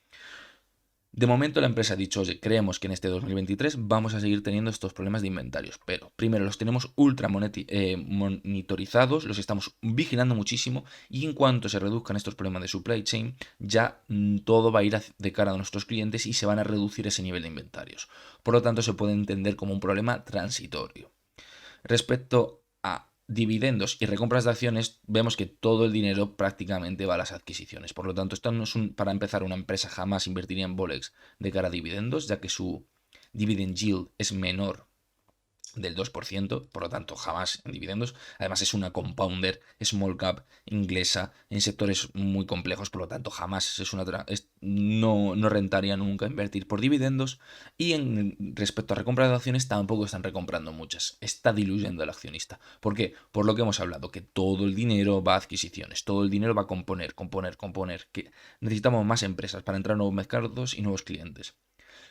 De momento la empresa ha dicho, oye, creemos que en este 2023 vamos a seguir teniendo estos problemas de inventarios, pero primero los tenemos ultra monitorizados, los estamos vigilando muchísimo y en cuanto se reduzcan estos problemas de supply chain, ya todo va a ir de cara a nuestros clientes y se van a reducir ese nivel de inventarios. Por lo tanto, se puede entender como un problema transitorio. Respecto a dividendos y recompras de acciones, vemos que todo el dinero prácticamente va a las adquisiciones. Por lo tanto, esto no es para empezar, una empresa jamás invertiría en Bolex de cara a dividendos, ya que su dividend yield es menor del 2%, por lo tanto jamás en dividendos. Además es una compounder small cap inglesa en sectores muy complejos, por lo tanto jamás no rentaría nunca invertir por dividendos. Y respecto a recompra de acciones tampoco están recomprando muchas, está diluyendo al accionista. ¿Por qué? Por lo que hemos hablado, que todo el dinero va a adquisiciones, todo el dinero va a componer, que necesitamos más empresas para entrar a nuevos mercados y nuevos clientes.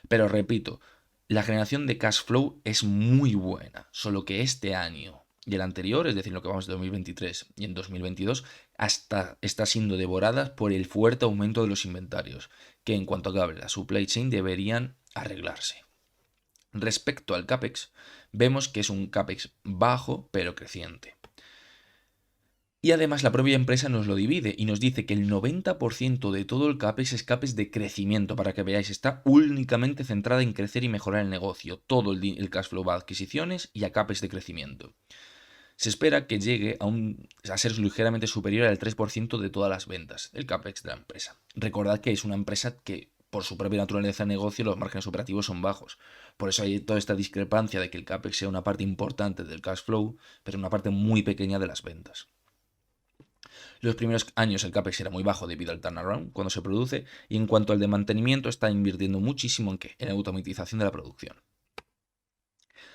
Pero repito, la generación de cash flow es muy buena, solo que este año y el anterior, es decir, lo que vamos de 2023 y en 2022, está siendo devorada por el fuerte aumento de los inventarios, que en cuanto acabe la supply chain deberían arreglarse. Respecto al CAPEX, vemos que es un CAPEX bajo pero creciente. Y además la propia empresa nos lo divide y nos dice que el 90% de todo el CAPEX es CAPEX de crecimiento, para que veáis, está únicamente centrada en crecer y mejorar el negocio. Todo el cash flow va a adquisiciones y a CAPEX de crecimiento. Se espera que llegue a ser ligeramente superior al 3% de todas las ventas, el CAPEX de la empresa. Recordad que es una empresa que, por su propia naturaleza de negocio, los márgenes operativos son bajos. Por eso hay toda esta discrepancia de que el CAPEX sea una parte importante del cash flow, pero una parte muy pequeña de las ventas. Los primeros años el CAPEX era muy bajo debido al turnaround cuando se produce, y en cuanto al de mantenimiento está invirtiendo muchísimo en la automatización de la producción.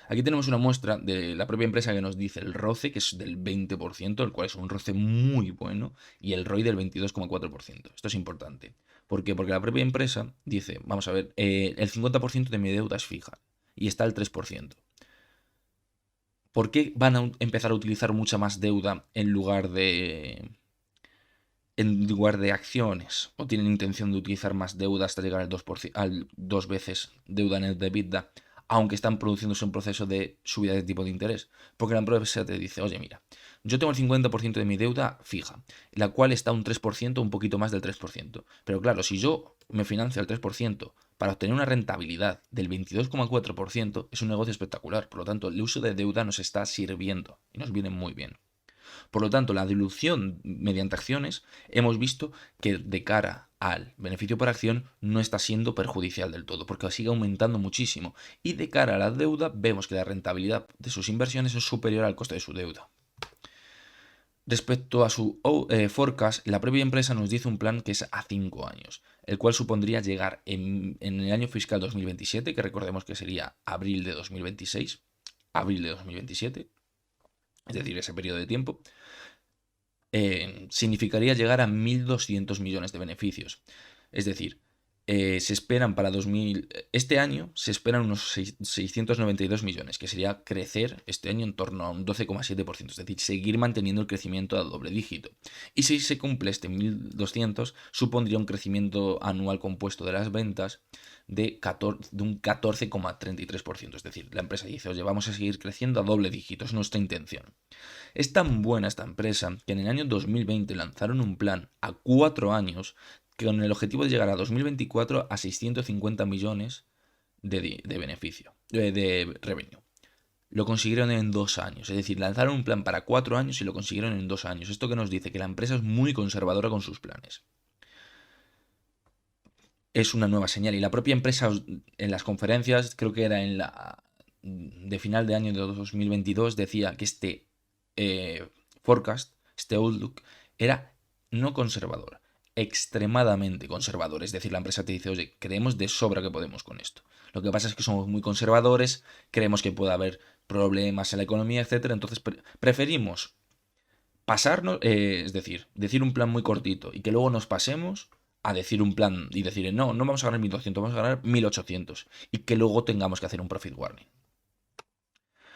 Aquí tenemos una muestra de la propia empresa que nos dice el ROCE, que es del 20%, el cual es un ROCE muy bueno, y el ROI del 22,4%. Esto es importante. ¿Por qué? Porque la propia empresa dice, vamos a ver, el 50% de mi deuda es fija y está al 3%. ¿Por qué van a empezar a utilizar mucha más deuda en lugar de acciones? ¿O tienen intención de utilizar más deuda hasta llegar al 2%, al 2 veces deuda net de EBITDA, aunque están produciéndose un proceso de subida de tipo de interés? Porque la empresa te dice, oye, mira, yo tengo el 50% de mi deuda fija, la cual está un 3%, un poquito más del 3%. Pero claro, si yo me financio al 3% para obtener una rentabilidad del 22,4%, es un negocio espectacular. Por lo tanto, el uso de deuda nos está sirviendo y nos viene muy bien. Por lo tanto, la dilución mediante acciones hemos visto que de cara al beneficio por acción no está siendo perjudicial del todo, porque sigue aumentando muchísimo. Y de cara a la deuda vemos que la rentabilidad de sus inversiones es superior al coste de su deuda. Respecto a su forecast, la propia empresa nos dice un plan que es a 5 años, el cual supondría llegar en el año fiscal 2027, que recordemos que sería abril de 2026, abril de 2027, es decir, ese periodo de tiempo, significaría llegar a 1.200 millones de beneficios. Es decir, se esperan para este año se esperan unos 692 millones, que sería crecer este año en torno a un 12,7%, es decir, seguir manteniendo el crecimiento a doble dígito. Y si se cumple este 1.200, supondría un crecimiento anual compuesto de las ventas de un 14,33%. Es decir, la empresa dice, oye, vamos a seguir creciendo a doble dígito, es nuestra intención. Es tan buena esta empresa que en el año 2020 lanzaron un plan a 4 años con el objetivo de llegar a 2024 a 650 millones de beneficio, de revenue. Lo consiguieron en 2 años, es decir, lanzaron un plan para 4 años y lo consiguieron en 2 años. Esto que nos dice que la empresa es muy conservadora con sus planes. Es una nueva señal y la propia empresa en las conferencias, creo que era en la de final de año de 2022, decía que este forecast, este outlook, era no conservador, extremadamente conservador. Es decir, la empresa te dice, oye, creemos de sobra que podemos con esto. Lo que pasa es que somos muy conservadores, creemos que puede haber problemas en la economía, etcétera. Entonces preferimos pasarnos, es decir un plan muy cortito y que luego nos pasemos a decir un plan y decir, no, no vamos a ganar 1.200, vamos a ganar 1.800 y que luego tengamos que hacer un profit warning.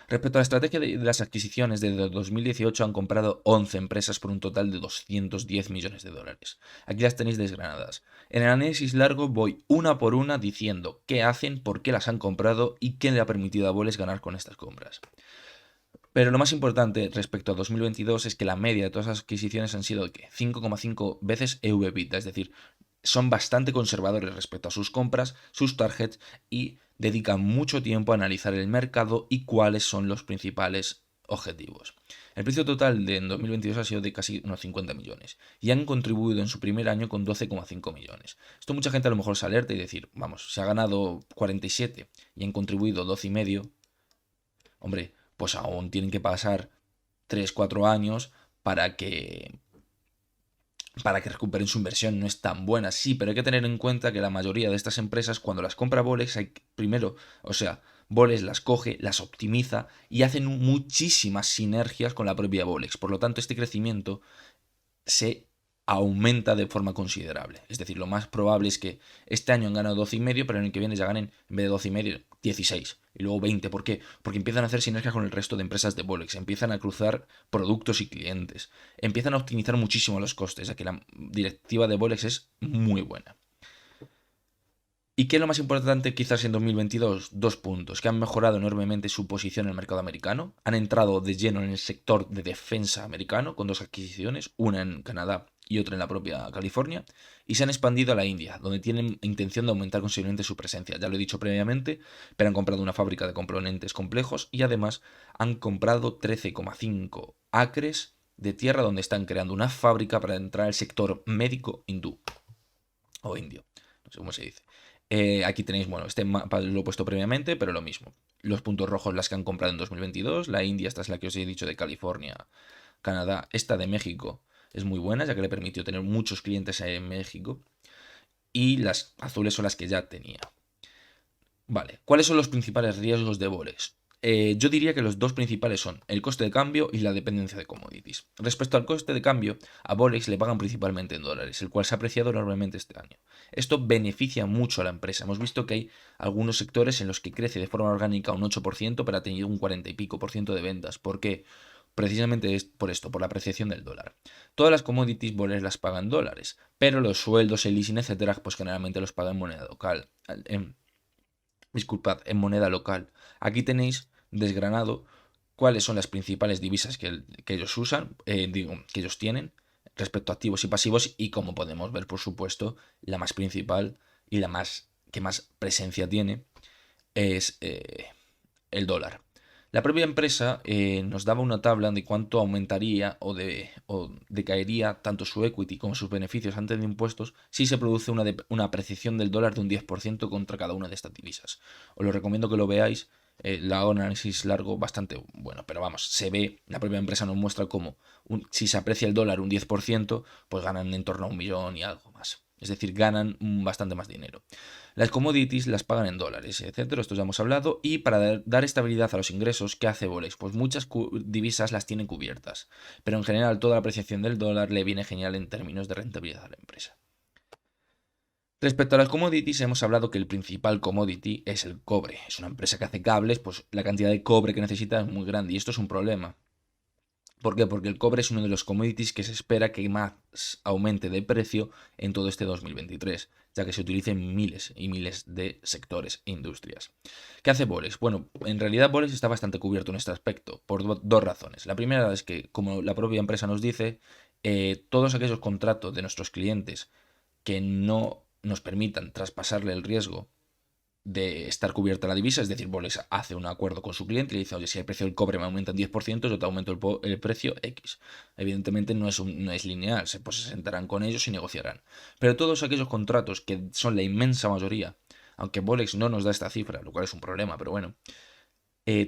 Respecto a la estrategia de las adquisiciones, desde 2018 han comprado 11 empresas por un total de 210 millones de dólares. Aquí las tenéis desgranadas. En el análisis largo voy una por una diciendo qué hacen, por qué las han comprado y qué le ha permitido a Boles ganar con estas compras. Pero lo más importante respecto a 2022 es que la media de todas las adquisiciones han sido 5,5 veces EV/EBITDA, es decir, son bastante conservadores respecto a sus compras, sus targets y dedican mucho tiempo a analizar el mercado y cuáles son los principales objetivos. El precio total de en 2022 ha sido de casi unos 50 millones y han contribuido en su primer año con 12,5 millones. Esto mucha gente a lo mejor se alerta y decir, vamos, se ha ganado 47 y han contribuido 12,5. Hombre, pues aún tienen que pasar 3-4 años para que recuperen su inversión. No es tan buena, sí, pero hay que tener en cuenta que la mayoría de estas empresas, cuando las compra Bolex, primero, o sea, Bolex las coge, las optimiza y hacen muchísimas sinergias con la propia Bolex. Por lo tanto, este crecimiento se aumenta de forma considerable. Es decir, lo más probable es que este año han ganado 12,5, pero en el que viene ya ganen, en vez de 12,5, 16 y luego 20. ¿Por qué? Porque empiezan a hacer sinergia con el resto de empresas de Bolex, empiezan a cruzar productos y clientes, empiezan a optimizar muchísimo los costes, ya que la directiva de Bolex es muy buena. ¿Y qué es lo más importante quizás en 2022? 2 puntos, que han mejorado enormemente su posición en el mercado americano, han entrado de lleno en el sector de defensa americano con 2 adquisiciones, una en Canadá y otra en la propia California, y se han expandido a la India, donde tienen intención de aumentar considerablemente su presencia. Ya lo he dicho previamente, pero han comprado una fábrica de componentes complejos y además han comprado 13,5 acres de tierra donde están creando una fábrica para entrar al sector médico hindú o indio, no sé cómo se dice. Aquí tenéis, bueno, este mapa lo he puesto previamente, pero lo mismo. Los puntos rojos las que han comprado en 2022. La India, esta es la que os he dicho de California, Canadá. Esta de México es muy buena, ya que le permitió tener muchos clientes en México. Y las azules son las que ya tenía. Vale, ¿cuáles son los principales riesgos de Bolex? Yo diría que los dos principales son el coste de cambio y la dependencia de commodities. Respecto al coste de cambio, a Bolex le pagan principalmente en dólares, el cual se ha apreciado enormemente este año. Esto beneficia mucho a la empresa. Hemos visto que hay algunos sectores en los que crece de forma orgánica un 8%, pero ha tenido un 40 y pico por ciento de ventas. ¿Por qué? Precisamente es por esto, por la apreciación del dólar. Todas las commodities Bolex las pagan en dólares, pero los sueldos, el leasing, etcétera, pues generalmente los pagan en moneda local. Disculpad, en moneda local. Aquí tenéis desgranado cuáles son las principales divisas que ellos usan, que ellos tienen respecto a activos y pasivos, y como podemos ver, por supuesto, la más principal y la que más presencia tiene es el dólar. La propia empresa nos daba una tabla de cuánto aumentaría o decaería tanto su equity como sus beneficios antes de impuestos si se produce una apreciación del dólar de un 10% contra cada una de estas divisas. Os lo recomiendo que lo veáis. La hago un análisis largo bastante bueno, pero vamos, se ve, la propia empresa nos muestra cómo si se aprecia el dólar un 10%, pues ganan en torno a 1 millón y algo más. Es decir, ganan bastante más dinero. Las commodities las pagan en dólares, etcétera, esto ya hemos hablado, y para dar estabilidad a los ingresos, ¿qué hace Bolex? Pues muchas divisas las tienen cubiertas, pero en general toda la apreciación del dólar le viene genial en términos de rentabilidad a la empresa. Respecto a las commodities, hemos hablado que el principal commodity es el cobre. Es una empresa que hace cables, pues la cantidad de cobre que necesita es muy grande y esto es un problema. ¿Por qué? Porque el cobre es uno de los commodities que se espera que más aumente de precio en todo este 2023, ya que se utiliza en miles y miles de sectores e industrias. ¿Qué hace Bolex? Bueno, en realidad Bolex está bastante cubierto en este aspecto, por dos razones. La primera es que, como la propia empresa nos dice, todos aquellos contratos de nuestros clientes que no nos permitan traspasarle el riesgo de estar cubierta la divisa, es decir, Bolex hace un acuerdo con su cliente y le dice, oye, si el precio del cobre me aumenta en 10%, yo te aumento el precio X. Evidentemente no es lineal, pues se sentarán con ellos y negociarán. Pero todos aquellos contratos que son la inmensa mayoría, aunque Bolex no nos da esta cifra, lo cual es un problema, pero bueno,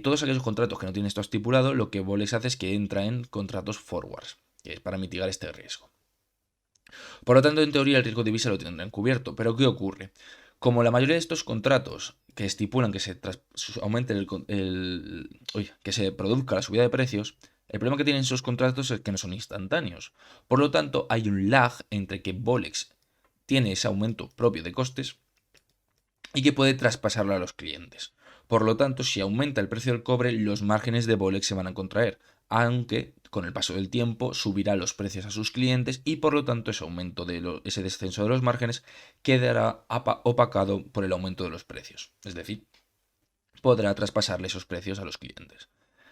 todos aquellos contratos que no tienen esto estipulado, lo que Bolex hace es que entra en contratos forwards, que es para mitigar este riesgo. Por lo tanto, en teoría el riesgo de divisa lo tendrán cubierto. Pero ¿qué ocurre? Como la mayoría de estos contratos que estipulan que se aumente que se produzca la subida de precios, el problema que tienen esos contratos es que no son instantáneos. Por lo tanto, hay un lag entre que Bolex tiene ese aumento propio de costes y que puede traspasarlo a los clientes. Por lo tanto, si aumenta el precio del cobre, los márgenes de Bolex se van a contraer, aunque con el paso del tiempo subirá los precios a sus clientes y por lo tanto ese descenso de los márgenes quedará opacado por el aumento de los precios. Es decir, podrá traspasarle esos precios a los clientes.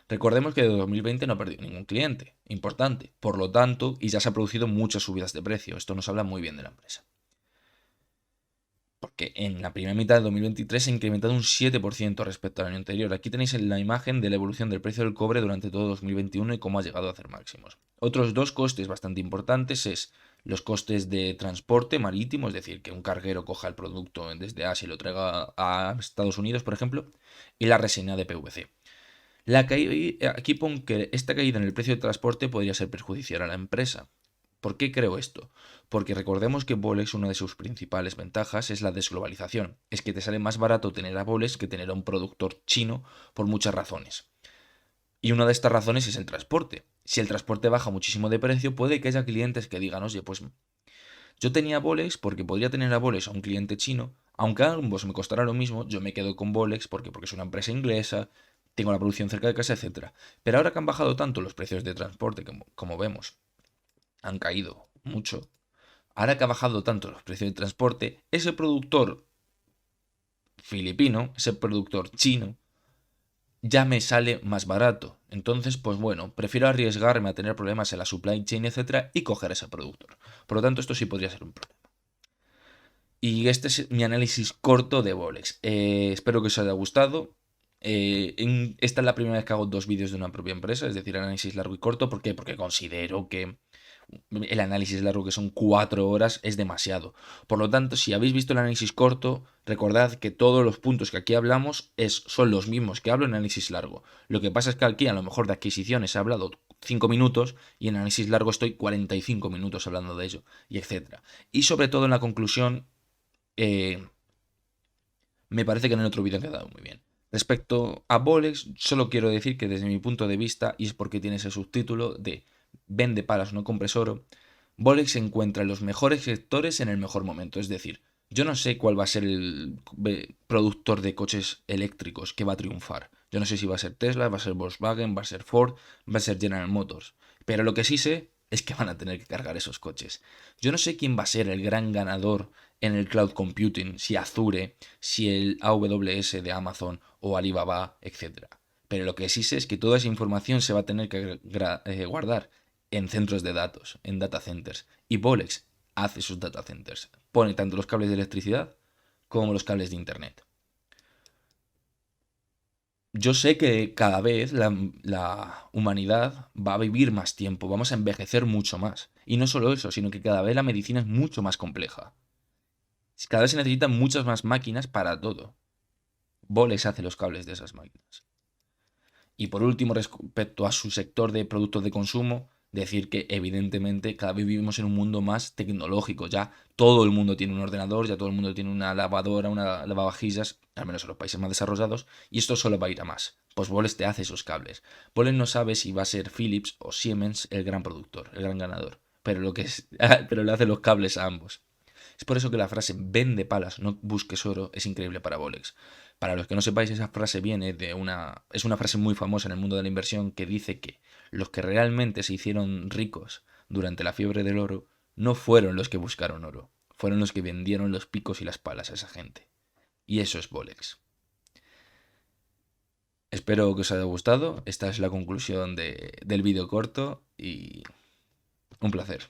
Recordemos que de 2020 no ha perdido ningún cliente importante, por lo tanto, y ya se han producido muchas subidas de precio. Esto nos habla muy bien de la empresa. Porque en la primera mitad de 2023 se ha incrementado un 7% respecto al año anterior. Aquí tenéis la imagen de la evolución del precio del cobre durante todo 2021 y cómo ha llegado a hacer máximos. Otros dos costes bastante importantes es los costes de transporte marítimo, es decir, que un carguero coja el producto desde Asia y lo traiga a Estados Unidos, por ejemplo, y la resina de PVC. Aquí pongo que esta caída en el precio de transporte podría ser perjudicial a la empresa. ¿Por qué creo esto? Porque recordemos que Bolex, una de sus principales ventajas es la desglobalización. Es que te sale más barato tener a Bolex que tener a un productor chino por muchas razones. Y una de estas razones es el transporte. Si el transporte baja muchísimo de precio, puede que haya clientes que digan, oye, pues yo tenía Bolex porque podría tener a Bolex a un cliente chino, aunque a ambos me costará lo mismo, yo me quedo con Bolex porque es una empresa inglesa, tengo la producción cerca de casa, etc. Pero ahora que han bajado tanto los precios de transporte, como vemos, han caído mucho. Ahora que ha bajado tanto los precios de transporte, ese productor filipino, ese productor chino, ya me sale más barato. Entonces, pues bueno, prefiero arriesgarme a tener problemas en la supply chain, etcétera, y coger ese productor. Por lo tanto, esto sí podría ser un problema. Y este es mi análisis corto de Bolex. Espero que os haya gustado. Esta es la primera vez que hago dos vídeos de una propia empresa, es decir, análisis largo y corto. ¿Por qué? Porque considero que el análisis largo, que son 4 horas, es demasiado. Por lo tanto, si habéis visto el análisis corto, recordad que todos los puntos que aquí hablamos son los mismos que hablo en análisis largo. Lo que pasa es que aquí a lo mejor de adquisiciones he hablado 5 minutos y en análisis largo estoy 45 minutos hablando de ello, y etcétera. Y sobre todo en la conclusión, me parece que en el otro vídeo ha quedado muy bien. Respecto a Bolex, solo quiero decir que desde mi punto de vista, y es porque tiene ese subtítulo de vende palas, no compres oro, Bolex se encuentra en los mejores sectores en el mejor momento. Es decir, yo no sé cuál va a ser el productor de coches eléctricos que va a triunfar. Yo no sé si va a ser Tesla, va a ser Volkswagen, va a ser Ford, va a ser General Motors. Pero lo que sí sé es que van a tener que cargar esos coches. Yo no sé quién va a ser el gran ganador en el cloud computing, si Azure, si el AWS de Amazon o Alibaba, etcétera. Pero lo que sí sé es que toda esa información se va a tener que guardar en centros de datos, en data centers. Y Bolex hace sus data centers. Pone tanto los cables de electricidad como los cables de internet. Yo sé que cada vez la humanidad va a vivir más tiempo, vamos a envejecer mucho más. Y no solo eso, sino que cada vez la medicina es mucho más compleja. Cada vez se necesitan muchas más máquinas para todo. Bolex hace los cables de esas máquinas. Y por último, respecto a su sector de productos de consumo, decir que evidentemente cada vez vivimos en un mundo más tecnológico. Ya todo el mundo tiene un ordenador, ya todo el mundo tiene una lavadora, una lavavajillas, al menos en los países más desarrollados, y esto solo va a ir a más. Pues Boles te hace esos cables. Boles no sabe si va a ser Philips o Siemens el gran productor, el gran ganador, pero, pero le hace los cables a ambos. Es por eso que la frase vende palas, no busques oro, es increíble para Bolex. Para los que no sepáis, esa frase viene de una... Es una frase muy famosa en el mundo de la inversión que dice que los que realmente se hicieron ricos durante la fiebre del oro no fueron los que buscaron oro, fueron los que vendieron los picos y las palas a esa gente. Y eso es Bolex. Espero que os haya gustado. Esta es la conclusión del vídeo corto y un placer.